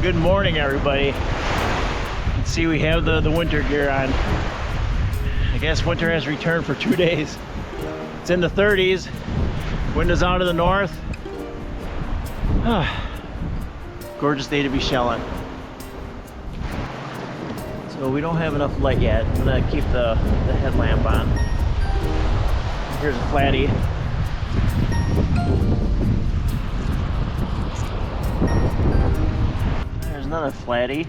Good morning, everybody. Let's see, we have the winter gear on. I guess winter has returned for 2 days. It's in the 30s. Wind is out of the north. Gorgeous day to be shelling. So we don't have enough light yet. I'm gonna keep the headlamp on. Here's a flatty. There's another flatty.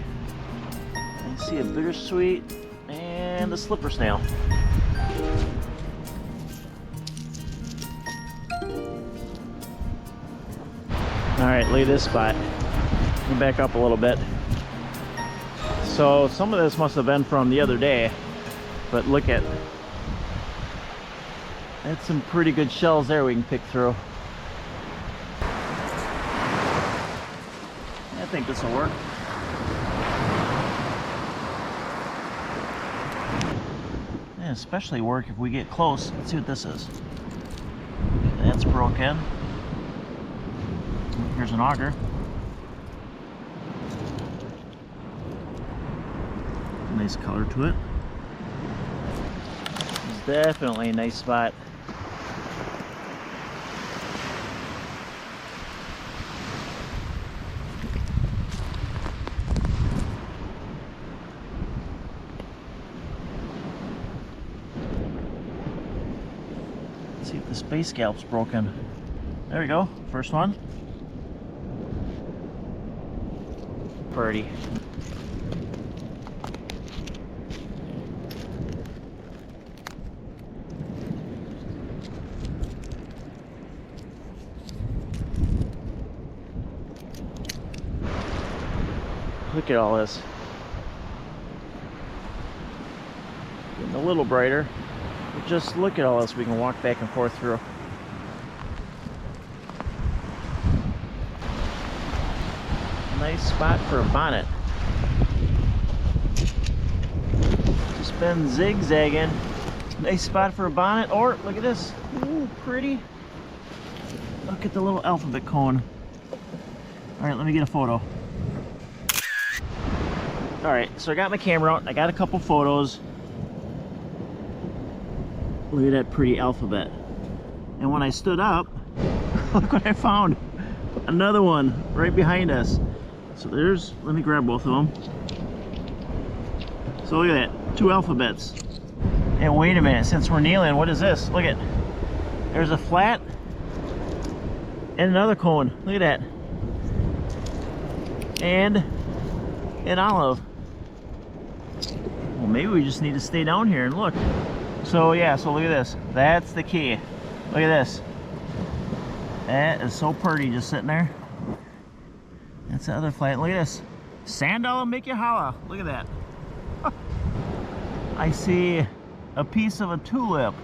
I see a bittersweet and a slipper snail. Alright, look at this spot. Let me back up a little bit. So some of this must have been from the other day, but look at, that's some pretty good shells there we can pick through. I think this will work. Yeah, especially work if we get close. Let's see what this is. That's broken. Here's an auger. Nice color to it. It's definitely a nice spot. Let's see if the space scalp's broken. There we go, first one. Pretty. Look at all this. Getting a little brighter. But just look at all this we can walk back and forth through. Nice spot for a bonnet. Just been zigzagging. Nice spot for a bonnet. Or look at this. Ooh, pretty. Look at the little alphabet cone. Alright, let me get a photo. Alright, so I got my camera out. I got a couple photos. Look at that pretty alphabet. And when I stood up, look what I found. Another one right behind us. So there's, let me grab both of them. So look at that, 2 alphabets. And wait a minute, since we're kneeling, what is this? Look at, there's a flat and another cone. Look at that. And an olive. Well, maybe we just need to stay down here and look. So yeah, so look at this. That's the key. Look at this. That is so pretty just sitting there. That's the other flat. Look at this. Sand dollar make you holla. Look at that. I see a piece of a tulip.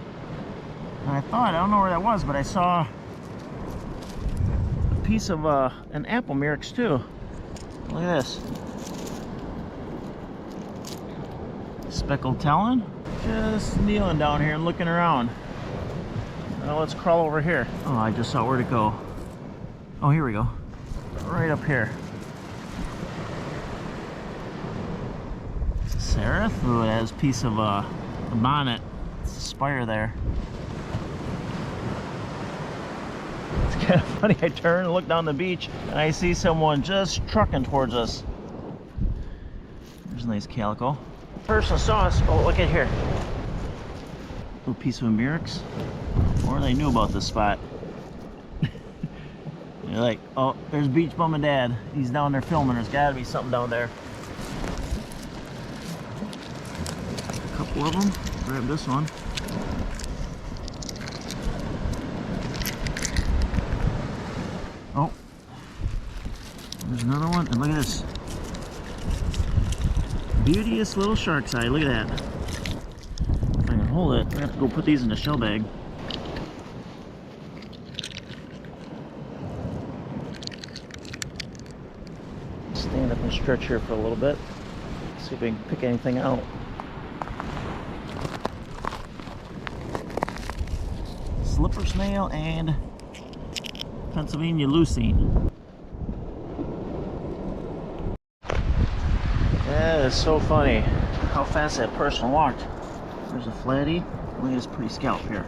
And I thought, I don't know where that was, but I saw a piece of an apple myrix too. Look at this. Speckled talon. Just kneeling down here and looking around. Now let's crawl over here. Oh, I just saw where to go. Oh, here we go. Right up here. Seraph. Ooh, it has a piece of a bonnet. It's a spire there. It's kind of funny. I turn and look down the beach and I see someone just trucking towards us. There's a nice calico. Person saw us. Oh, look at here. Little piece of a myrix. Or they knew about this spot. You're like, oh, there's Beach Bum and Dad. He's down there filming. There's got to be something down there. A couple of them. Grab this one. Oh, there's another one. And look at this. Beauteous little shark's eye. Look at that. If I can hold it, I'm going to have to go put these in a shell bag. Stand up and stretch here for a little bit. See if we can pick anything out. Slipper snail and Pennsylvania lucine. That is so funny how fast that person walked. There's a flatty. Look at this pretty scalp here.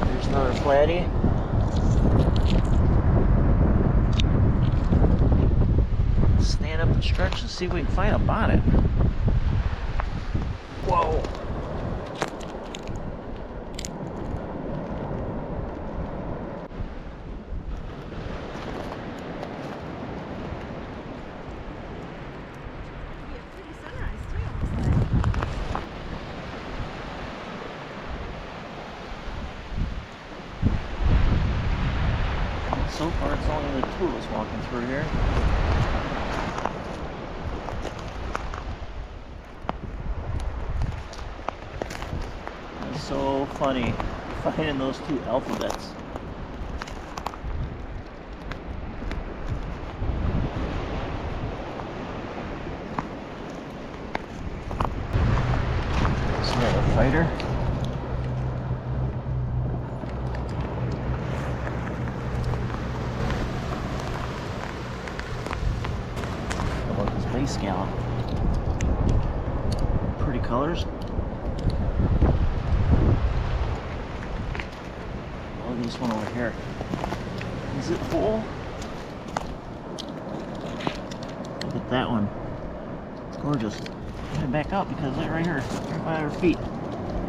There's another flatty. Stand up and stretch and see if we can find a bonnet. Whoa. So far, it's only the two of us walking through here. It's so funny finding those two alphabets. There's another fighter. Base scallop. Pretty colors. Look at this one over here. Is it full? Look at that one. It's gorgeous. I'm gonna back up because it's right here, right by our feet.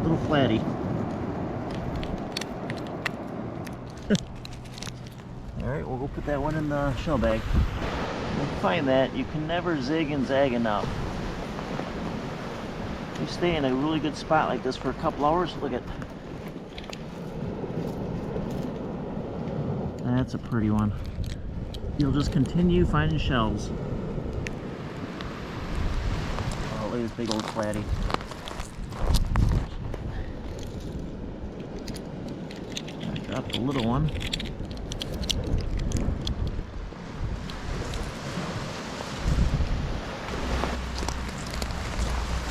Little flatty. Alright, we'll go put that one in the shell bag. When you find that, you can never zig and zag enough. If you stay in a really good spot like this for a couple hours, look at that's a pretty one. You'll just continue finding shells. Oh, look at this big old flatty. I dropped a little one.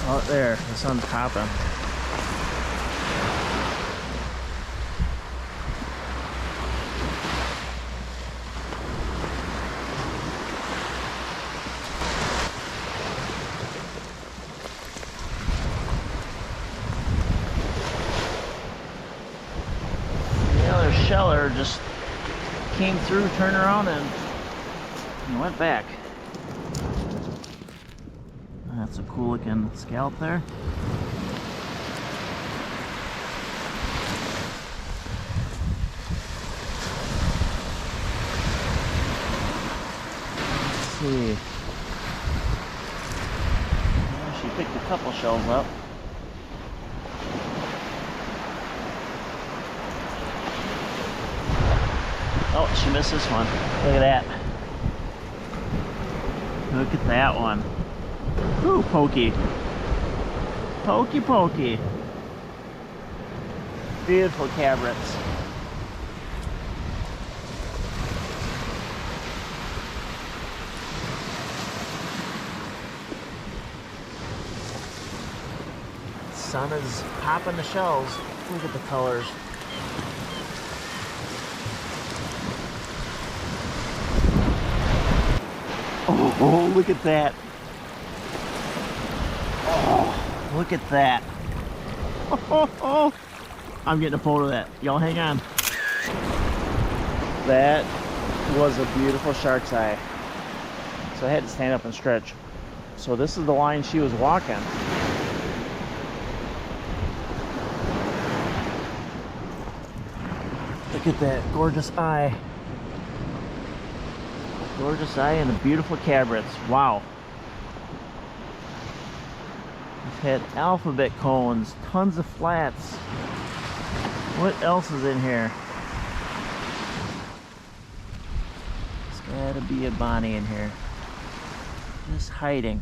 Out there, the sun's popping. The other sheller just came through, turned around, and went back. That's a cool looking scalp there. Let's see. Yeah, she picked a couple shells up. Oh, she missed this one. Look at that. Look at that one. Ooh, pokey. Pokey, pokey. Beautiful cabrets. Sun is popping the shells. Look at the colors. Oh, look at that. Oh, look at that. Oh. I'm getting a photo of that. Y'all hang on. That was a beautiful shark's eye. So I had to stand up and stretch. So this is the line she was walking. Look at that gorgeous eye. Gorgeous eye and the beautiful cabrets. Wow. We've had alphabet cones, tons of flats. What else is in here? There's gotta be a Bonnie in here. Just hiding.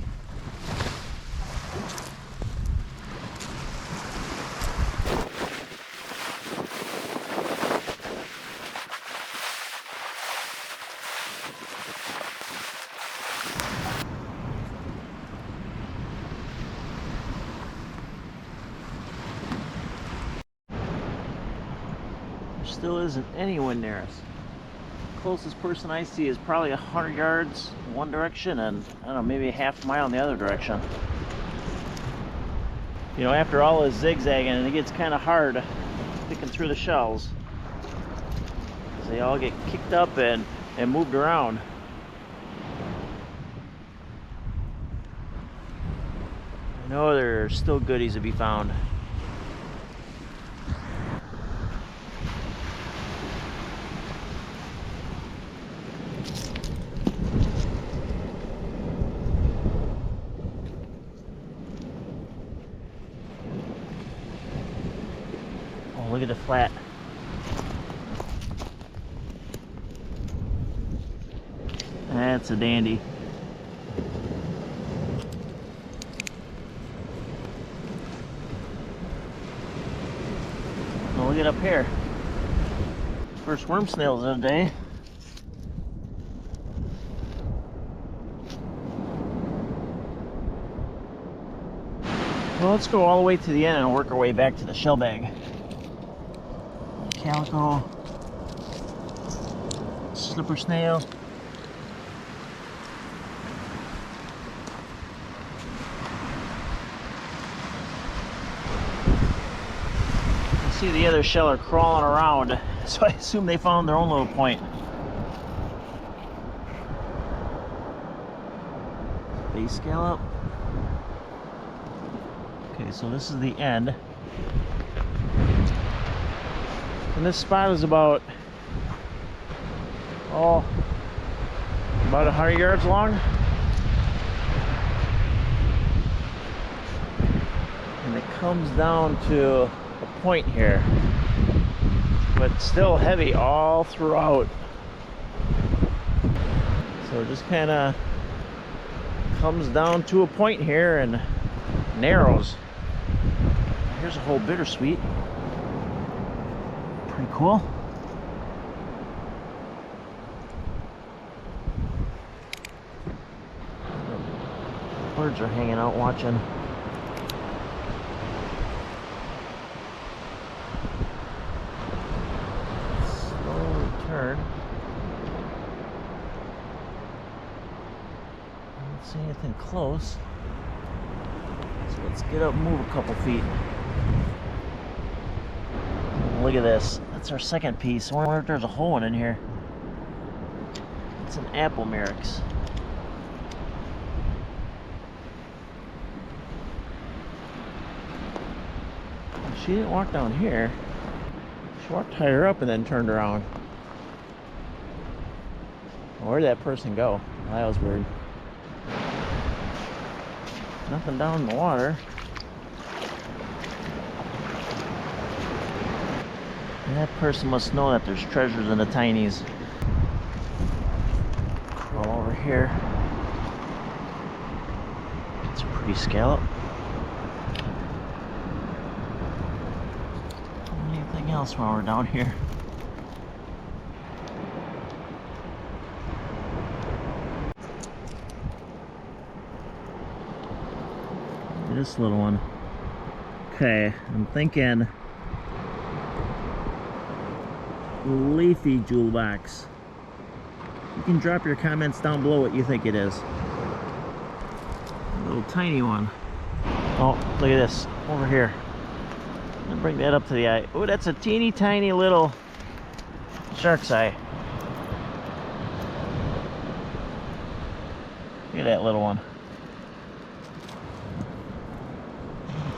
Still isn't anyone near us. Closest person I see is probably 100 yards in one direction and I don't know, maybe a half mile in the other direction. You know, after all this zigzagging, it gets kind of hard picking through the shells. They all get kicked up and moved around. I know there are still goodies to be found. Oh, look at the flat. That's a dandy. Oh, look at up here. First worm snails of the day. Well, let's go all the way to the end and work our way back to the shell bag. Calico, slipper snail. See the other shell are crawling around, so I assume they found their own little point. Bay scallop. Okay, so this is the end. And this spot is about 100 yards long. And it comes down to a point here, but still heavy all throughout. So it just kind of comes down to a point here and narrows. Here's a whole bittersweet. Pretty cool. The birds are hanging out watching. Turn. I don't see anything close. So let's get up and move a couple feet. Look at this. That's our second piece. I wonder if there's a whole one in here. It's an apple merix. She didn't walk down here. She walked higher up and then turned around. Where'd that person go? Well, that was weird. Nothing down in the water. And that person must know that there's treasures in the tinies. Crawl over here. It's a pretty scallop. Anything else while we're down here? This little one. Okay, I'm thinking leafy jewel box. You can drop your comments down below what you think it is. A little tiny one. Oh, look at this over here. I'll bring that up to the eye. Oh, that's a teeny tiny little shark's eye. Look at that little one.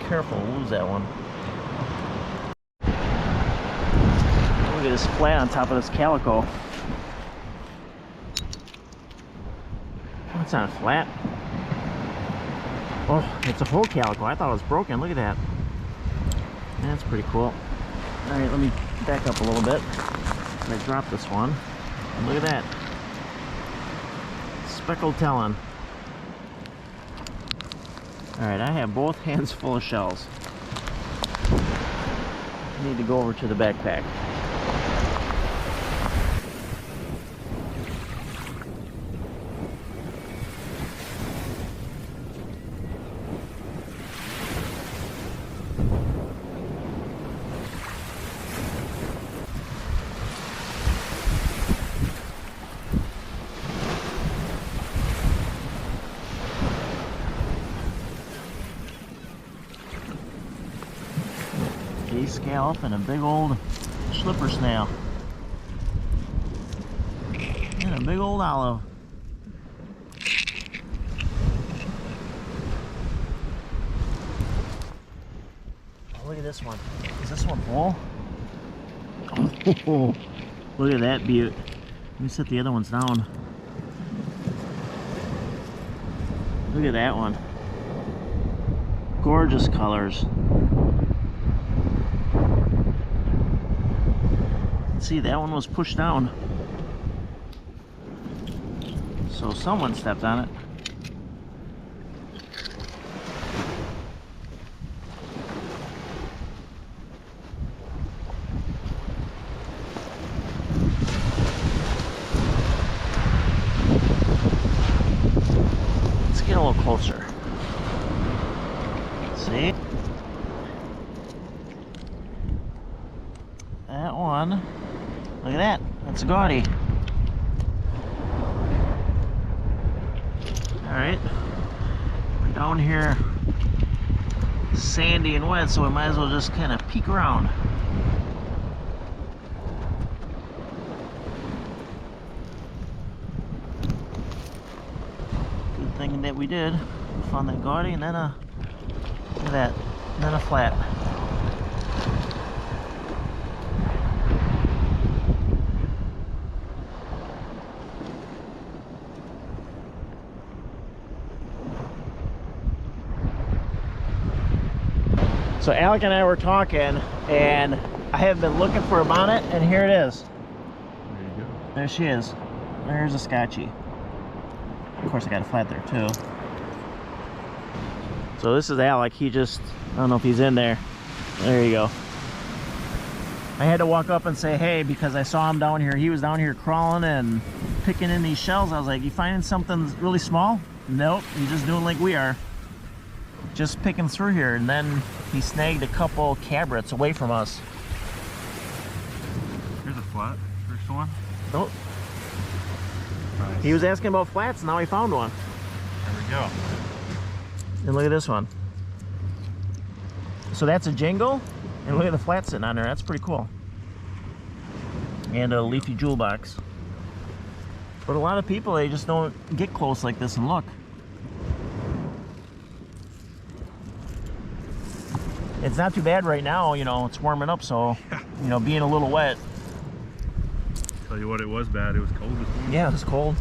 Careful, we'll lose that one. Look at this flat on top of this calico. It's not flat. Oh, it's a whole calico. I thought it was broken. Look at that. That's pretty cool. Alright, let me back up a little bit. I dropped this one. And look at that. Speckled talon. Alright, I have both hands full of shells. I need to go over to the backpack. scallop and a big old slipper snail. And a big old olive. Oh, look at this one. Is this one full? Oh, look at that beaut. Let me set the other ones down. Look at that one. Gorgeous colors. See, that one was pushed down. So someone stepped on it. Let's get a little closer. See? That one. Look at that. That's a gaudy. Alright. We're down here sandy and wet, so we might as well just kind of peek around. Good thing that we did. Found that gaudy and then a, look at that, and then a flat. So Alec and I were talking, and I have been looking for a bonnet, and here it is. There you go. There she is. There's a Scotchy. Of course, I got a flat there too. So this is Alec. He just, I don't know if he's in there. There you go. I had to walk up and say hey because I saw him down here. He was down here crawling and picking in these shells. I was like, you finding something really small? Nope, he's just doing like we are. Just picking through here, and then he snagged a couple cabrets away from us. Here's a flat, first one. Oh, Nice. he was asking about flats, and now he found one. There we go. And look at this one. So that's a jingle, and look at the flat sitting on there. That's pretty cool. And a leafy jewel box. But a lot of people, they just don't get close like this and look. It's not too bad right now, you know, it's warming up, so, you know, being a little wet. Tell you what, it was bad. It was cold this morning. Yeah, it's cold.